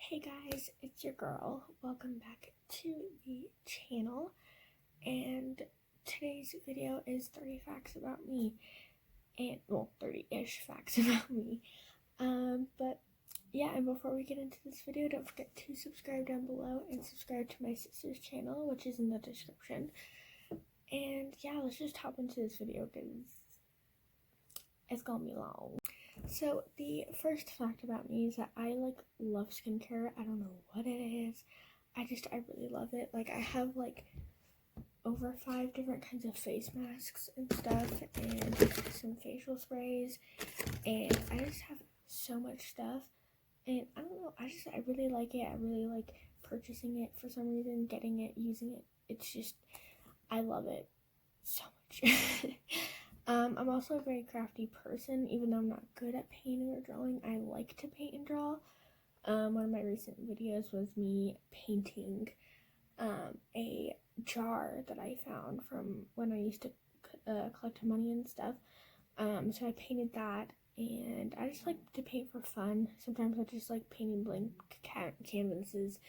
Hey guys, it's your girl. Welcome back to the channel, and today's video is 30 facts about me, and 30-ish facts about me. But yeah, and before we get into this video, don't forget to subscribe down below and subscribe to my sister's channel, which is in the description. And yeah, let's just hop into this video because it's gonna be long. So the first fact about me is that I love skincare. I don't know what it is. I really love it. I have over 5 different kinds of face masks and stuff, and some facial sprays, and I just have so much stuff, and I don't know, I really like it. I really like purchasing it for some reason, getting it, using it. It's just, I love it so much. I'm also a very crafty person. Even though I'm not good at painting or drawing, I like to paint and draw. One of my recent videos was me painting a jar that I found from when I used to collect money and stuff. So I painted that, and I just like to paint for fun. Sometimes I just like painting blank canvases,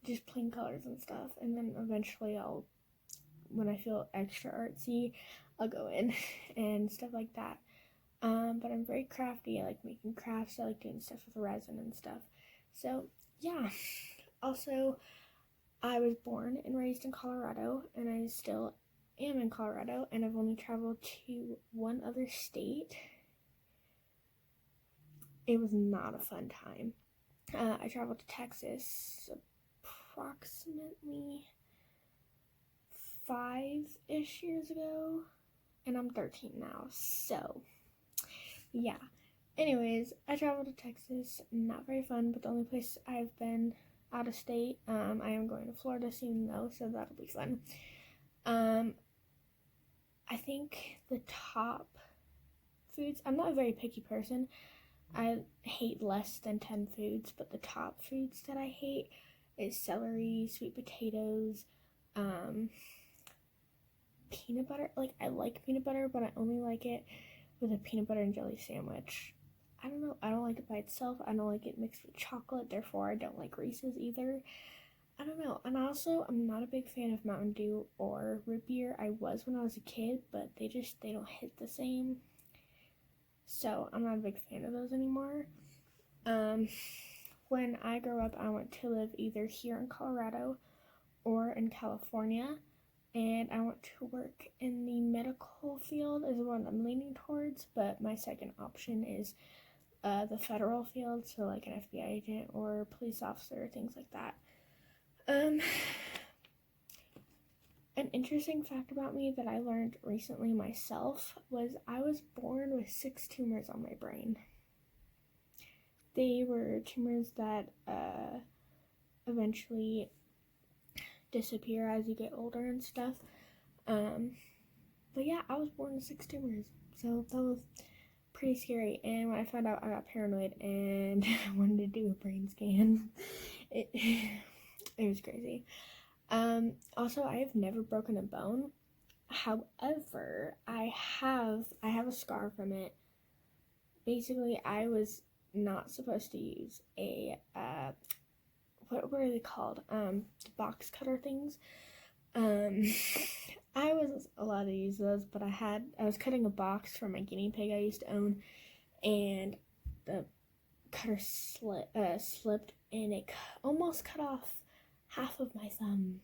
just plain colors and stuff, and then eventually when I feel extra artsy, I'll go in and stuff like that. But I'm very crafty. I like making crafts. I like doing stuff with resin and stuff. So yeah. Also, I was born and raised in Colorado, and I still am in Colorado, and I've only traveled to one other state. It was not a fun time. I traveled to Texas approximately 5-ish years ago, and I'm 13 now, so yeah. Anyways, I traveled to Texas. Not very fun, but the only place I've been out of state. I am going to Florida soon though, so that'll be fun. I think the top foods, I'm not a very picky person. I hate less than 10 foods, but the top foods that I hate is celery, sweet potatoes, peanut butter. I like peanut butter, but I only like it with a peanut butter and jelly sandwich. I don't know, I don't like it by itself. I don't like it mixed with chocolate, therefore I don't like Reese's either. I don't know. And also, I'm not a big fan of Mountain Dew or root beer. I was when I was a kid, but they don't hit the same. So I'm not a big fan of those anymore. When I grow up, I want to live either here in Colorado or in California. And I want to work in the medical field is what I'm leaning towards, but my second option is the federal field, so like an FBI agent or police officer, things like that. An interesting fact about me that I learned recently myself was I was born with 6 tumors on my brain. They were tumors that eventually disappear as you get older and stuff. But yeah, I was born with 6 tumors, so that was pretty scary. And when I found out, I got paranoid and wanted to do a brain scan. It was crazy. Also, I have never broken a bone. However, I have a scar from it. Basically, I was not supposed to use a what are they called? Box cutter things. I wasn't allowed to use those, but I was cutting a box for my guinea pig I used to own, and the cutter slipped, and it almost cut off half of my thumb.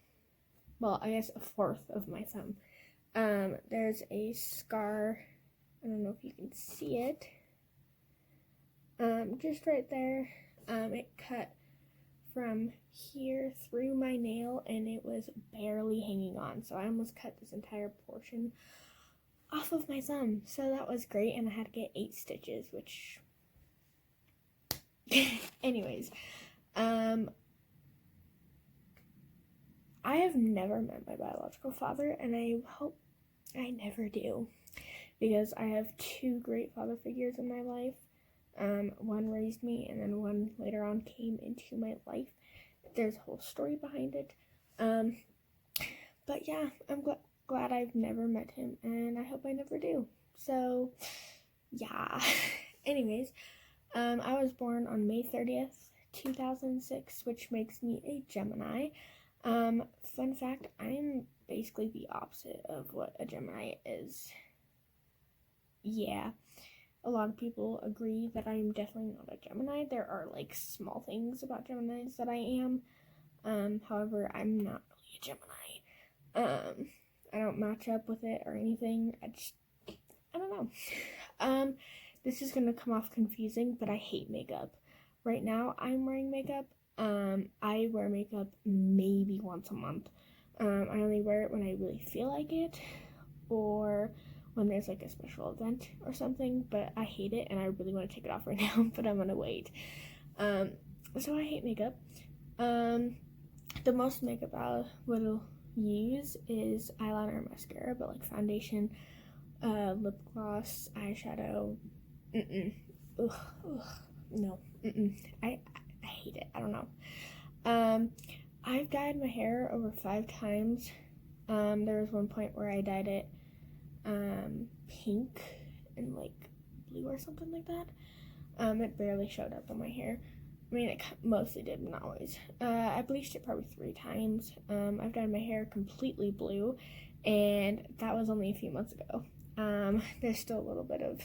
Well, I guess a fourth of my thumb. There's a scar. I don't know if you can see it. Just right there. It cut from here through my nail, and it was barely hanging on, so I almost cut this entire portion off of my thumb. So that was great, and I had to get 8 stitches, which anyways, I have never met my biological father, and I hope I never do, because I have 2 great father figures in my life. One raised me, and then one later on came into my life. There's a whole story behind it. But yeah, I'm glad I've never met him, and I hope I never do. So, yeah. Anyways, I was born on May 30th, 2006, which makes me a Gemini. Fun fact, I'm basically the opposite of what a Gemini is. Yeah, a lot of people agree that I'm definitely not a Gemini. There are like small things about Geminis that I am. However, I'm not really a Gemini. I don't match up with it or anything. I don't know. This is gonna come off confusing, but I hate makeup. Right now, I'm wearing makeup. I wear makeup maybe once a month. I only wear it when I really feel like it, or when there's like a special event or something, but I hate it and I really want to take it off right now, but I'm gonna wait. So I hate makeup. The most makeup I will use is eyeliner and mascara, but like foundation, lip gloss, eyeshadow, no, I hate it. I don't know. I've dyed my hair over 5 times. There was one point where I dyed it pink and like blue or something like that. It barely showed up on my hair. I mean, it mostly did, but not always. I bleached it probably 3 times. I've dyed my hair completely blue, and that was only a few months ago. There's still a little bit of,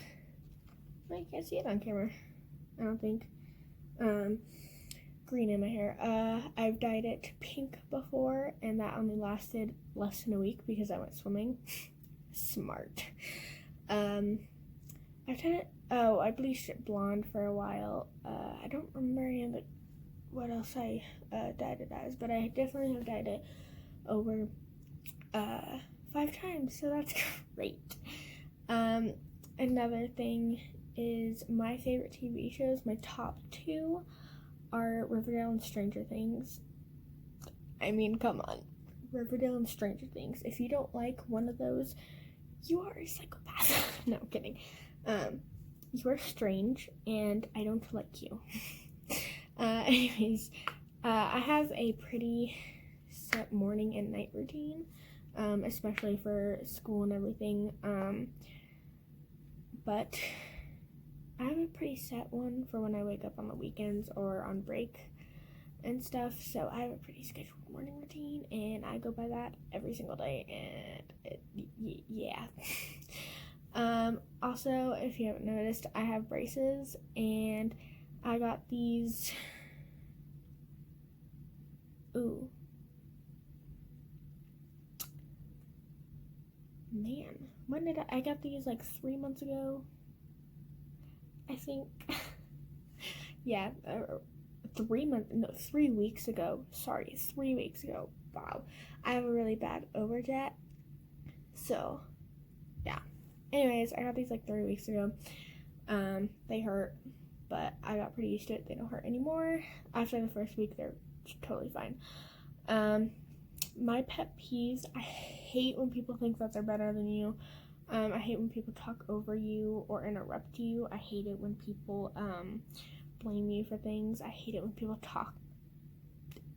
I can't see it on camera, I don't think, green in my hair. I've dyed it pink before, and that only lasted less than a week because I went swimming. Smart. I bleached it blonde for a while. I don't remember what else I dyed it as, but I definitely have dyed it over 5 times, so that's great. Another thing is my favorite TV shows. My top 2 are Riverdale and Stranger Things. I mean, come on. Riverdale and Stranger Things. If you don't like one of those, you are a psychopath. No, I'm kidding. You are strange, and I don't like you. Anyways, I have a pretty set morning and night routine, especially for school and everything. But I have a pretty set one for when I wake up on the weekends or on break and stuff. So I have a pretty scheduled morning routine, and I go by that every single day. And yeah. Also, if you haven't noticed, I have braces, and I got these. Ooh. Man, when did I got these like 3 months ago? I think. Yeah, 3 weeks ago. Sorry, 3 weeks ago. Wow. I have a really bad overjet. So, yeah. Anyways, I got these like 3 weeks ago. They hurt, but I got pretty used to it. They don't hurt anymore. After the first week, they're totally fine. My pet peeves, I hate when people think that they're better than you. I hate when people talk over you or interrupt you. I hate it when people blame you for things. I hate it when people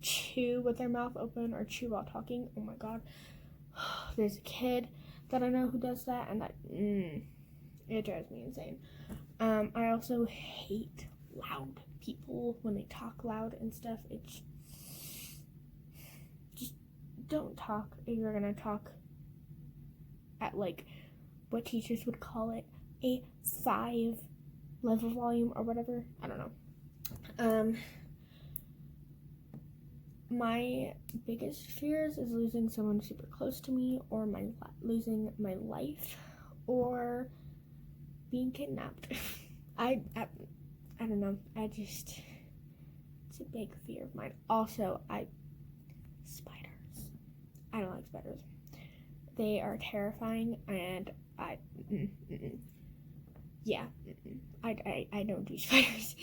chew with their mouth open or chew while talking. Oh my god. There's a kid that I know who does that, and that it drives me insane. I also hate loud people when they talk loud and stuff. It's just don't talk if you're gonna talk at like what teachers would call it a 5 level volume or whatever. I don't know. My biggest fears is losing someone super close to me, or losing my life, or being kidnapped. I don't know. It's a big fear of mine. Also, spiders. I don't like spiders. They are terrifying, and I don't do spiders.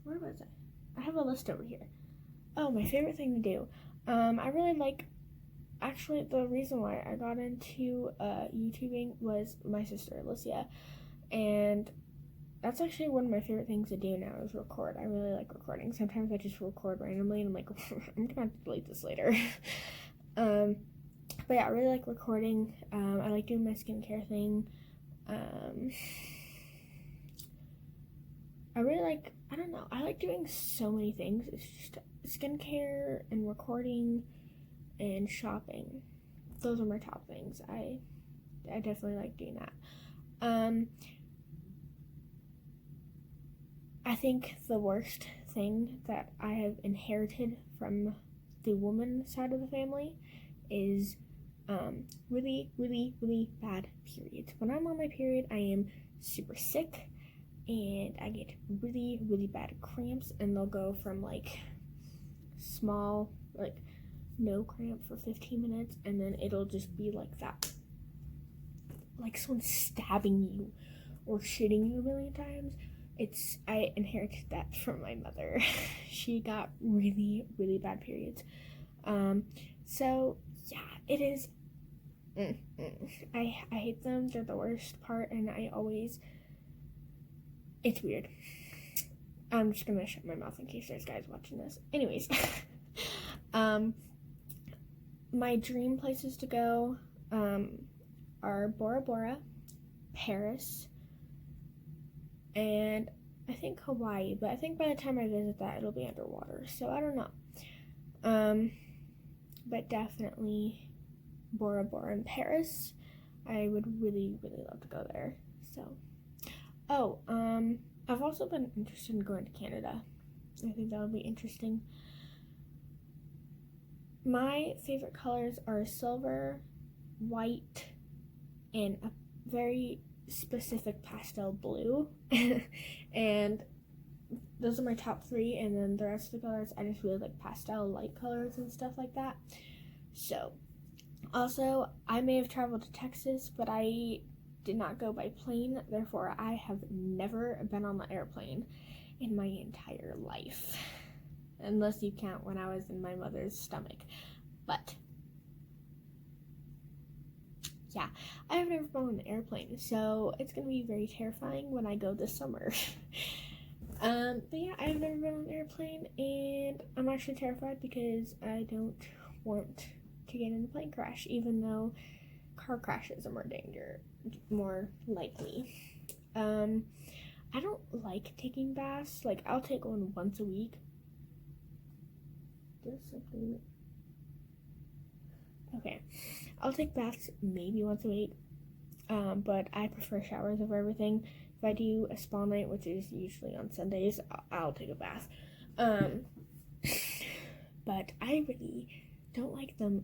Where was I have a list over here. Oh, my favorite thing to do. I really like, actually, the reason why I got into YouTubing was my sister, Alicia, and that's actually one of my favorite things to do now is record. I really like recording. Sometimes I just record randomly, and I'm like, I'm gonna have to delete this later. But yeah, I really like recording. I like doing my skincare thing. I really like, I don't know, I like doing so many things. It's just skincare and recording and shopping. Those are my top things. I definitely like doing that. I think the worst thing that I have inherited from the woman side of the family is really, really, really bad periods. When I'm on my period, I am super sick and I get really, really bad cramps, and they'll go from like small, like no cramp for 15 minutes, and then it'll just be like that, like someone stabbing you or shitting you a million times. I inherited that from my mother. She got really, really bad periods. So yeah, it is. I hate them. They're the worst part, and it's weird. I'm just gonna shut my mouth in case there's guys watching this. Anyways, my dream places to go are Bora Bora, Paris, and I think Hawaii, but I think by the time I visit that, it'll be underwater, so I don't know. But definitely Bora Bora and Paris. I would really, really love to go there. So, I've also been interested in going to Canada. I think that would be interesting. My favorite colors are silver, white, and a very specific pastel blue. And those are my top 3, and then the rest of the colors, I just really like pastel light colors and stuff like that. So, also, I may have traveled to Texas, but I did not go by plane, therefore I have never been on the airplane in my entire life, unless you count when I was in my mother's stomach. But yeah, I have never been on an airplane, so it's gonna be very terrifying when I go this summer. But yeah, I've never been on an airplane, and I'm actually terrified because I don't want to get in a plane crash, even though car crashes are more likely. I don't like taking baths. Like, I'll take one once a week. Okay, I'll take baths maybe once a week, but I prefer showers over everything. If I do a spa night, which is usually on Sundays, I'll take a bath. But I really don't like them.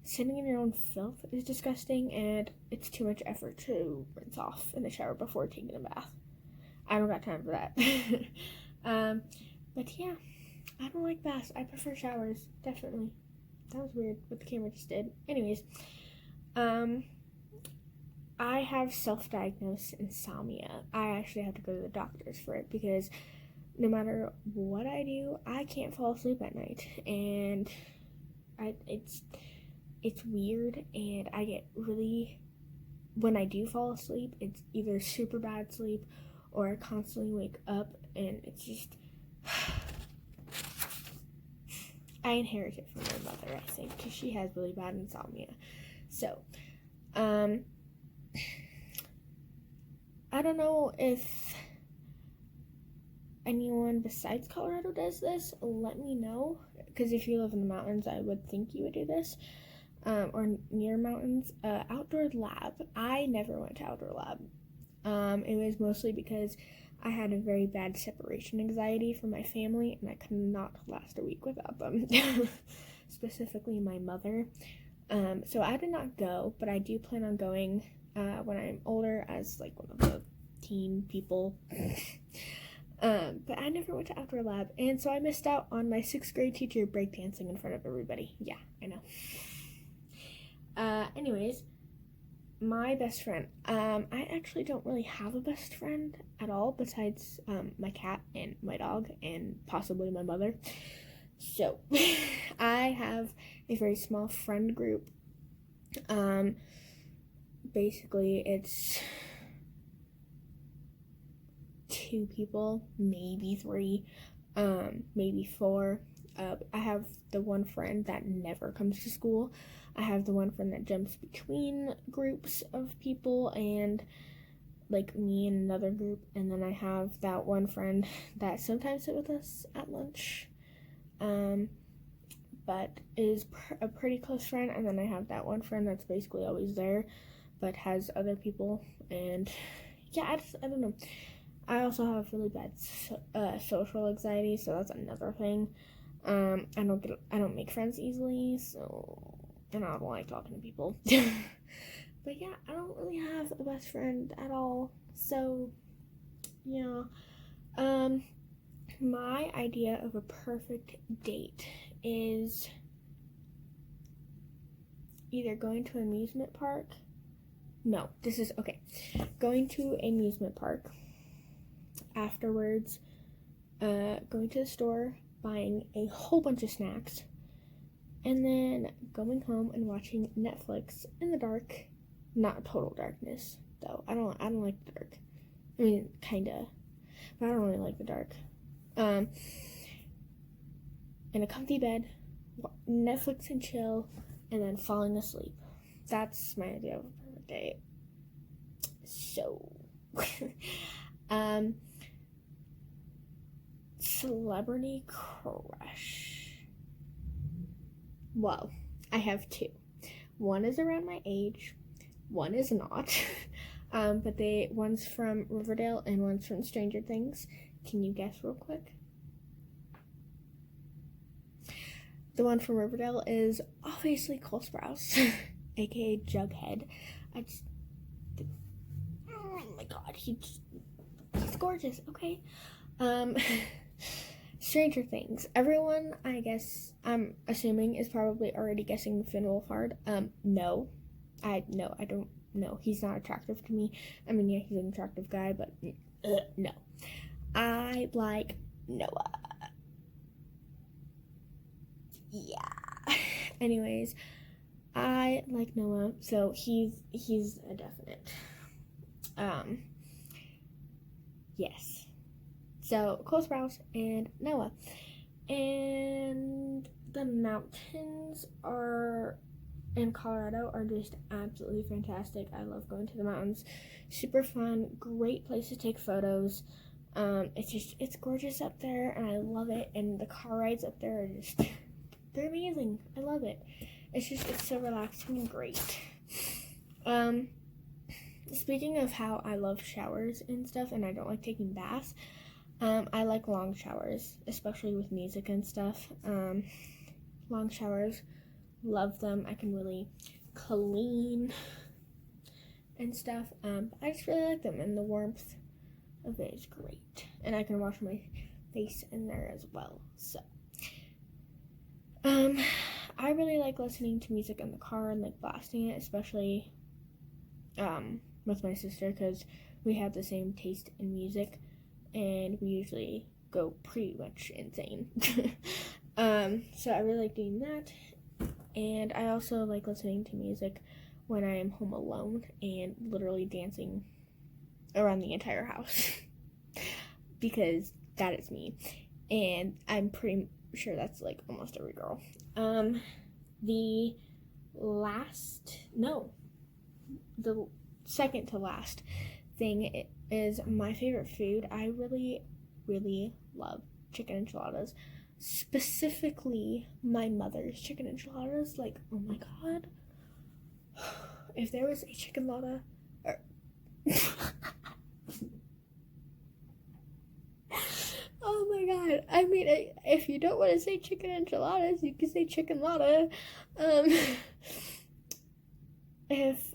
Sitting in your own filth is disgusting, and it's too much effort to rinse off in the shower before taking a bath. I don't got time for that. But yeah, I don't like baths. I prefer showers, definitely. That was weird what the camera just did. Anyways, I have self-diagnosed insomnia. I actually have to go to the doctors for it because no matter what I do, I can't fall asleep at night, and it's weird, and I get really, when I do fall asleep, it's either super bad sleep or I constantly wake up, and it's just, I inherit it from my mother, I think, because she has really bad insomnia. So, I don't know if anyone besides Colorado does this. Let me know, because if you live in the mountains, I would think you would do this, or near mountains. Outdoor lab. I never went to outdoor lab. It was mostly because I had a very bad separation anxiety from my family, and I could not last a week without them. Specifically my mother. So I did not go, but I do plan on going when I'm older as like one of the teen people. But I never went to outdoor lab, and so I missed out on my 6th grade teacher breakdancing in front of everybody. Yeah, I know. Anyways, my best friend. I actually don't really have a best friend at all besides my cat and my dog and possibly my mother. So, I have a very small friend group. Basically, it's 2 people, maybe 3, maybe 4. I have the one friend that never comes to school. I have the one friend that jumps between groups of people, and like me and another group, and then I have that one friend that sometimes sit with us at lunch, but is a pretty close friend, and then I have that one friend that's basically always there, but has other people, and yeah, I don't know. I also have really bad social anxiety, so that's another thing. I don't make friends easily, so, and I don't like talking to people. But yeah, I don't really have a best friend at all, so yeah. My idea of a perfect date is either going to an amusement park. No, this is okay. Going to an amusement park. Afterwards, going to the store, buying a whole bunch of snacks, and then going home and watching Netflix in the dark. Not total darkness, though. I don't like the dark. I mean, kinda, but I don't really like the dark. In a comfy bed, Netflix and chill, and then falling asleep. That's my idea of a perfect date. So, celebrity crush. Well, I have two. One is around my age, one is not. But one's from Riverdale and one's from Stranger Things. Can you guess real quick? The one from Riverdale is obviously Cole Sprouse, aka Jughead. Oh my god, he's gorgeous. Okay. Stranger Things. Everyone, I guess, I'm assuming, is probably already guessing Finn Wolfhard. No. I don't know. He's not attractive to me. I mean, yeah, he's an attractive guy, but no. I like Noah. Yeah. Anyways, I like Noah, so he's a definite. Yes. So Cole Sprouse and Noah. And the mountains in Colorado are just absolutely fantastic. I love going to the mountains. Super fun, great place to take photos. It's gorgeous up there, and I love it. And the car rides up there are they're amazing. I love it. It's so relaxing and great. Speaking of how I love showers and stuff, and I don't like taking baths, I like long showers, especially with music and stuff. Long showers, love them. I can really clean and stuff. I just really like them, and the warmth of it is great. And I can wash my face in there as well. So, I really like listening to music in the car and like blasting it, especially with my sister, because we have the same taste in music, and we usually go pretty much insane. So I really like doing that, and I also like listening to music when I am home alone and literally dancing around the entire house because that is me, and I'm pretty sure that's like almost every girl. The second to last thing is my favorite food. I really, really love chicken enchiladas. Specifically, my mother's chicken enchiladas. Like, oh my god. If there was a chicken enchilada... Oh my god. I mean, if you don't want to say chicken enchiladas, you can say chicken lada. If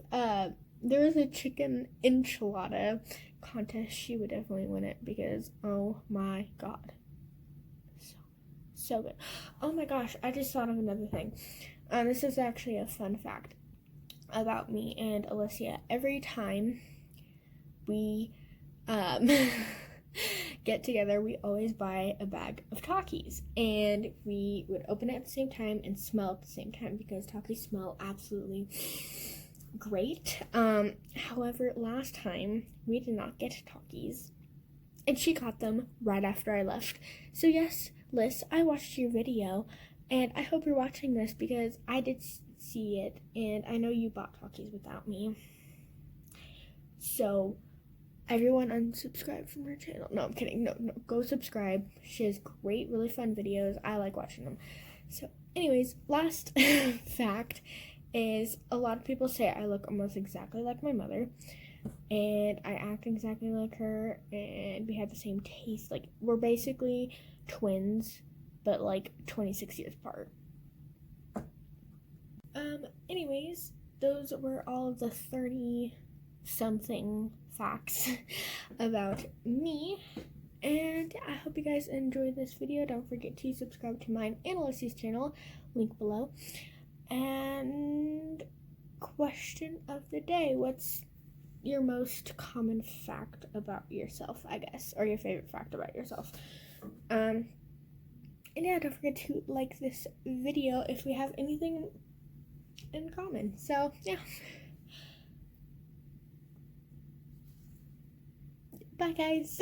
there was a chicken enchilada contest, she would definitely win it because, oh my god. So good. Oh my gosh, I just thought of another thing. This is actually a fun fact about me and Alicia. Every time we get together, we always buy a bag of Pockys, and we would open it at the same time and smell at the same time because Pockys smell absolutely great. However, last time we did not get Pockys, and she got them right after I left. So yes, Liz, I watched your video, and I hope you're watching this because I did see it, and I know you bought Pockys without me. So everyone unsubscribe from her channel. No, I'm kidding. No, go subscribe. She has great, really fun videos. I like watching them. So, anyways, last fact is a lot of people say I look almost exactly like my mother, and I act exactly like her, and we have the same taste. Like, we're basically twins, but like 26 years apart. Anyways, those were all of the 30 something facts about me. And I hope you guys enjoyed this video. Don't forget to subscribe to mine and Alicia's channel, link below. And question of the day, what's your most common fact about yourself, I guess, or your favorite fact about yourself? And yeah, don't forget to like this video if we have anything in common. So yeah, bye guys.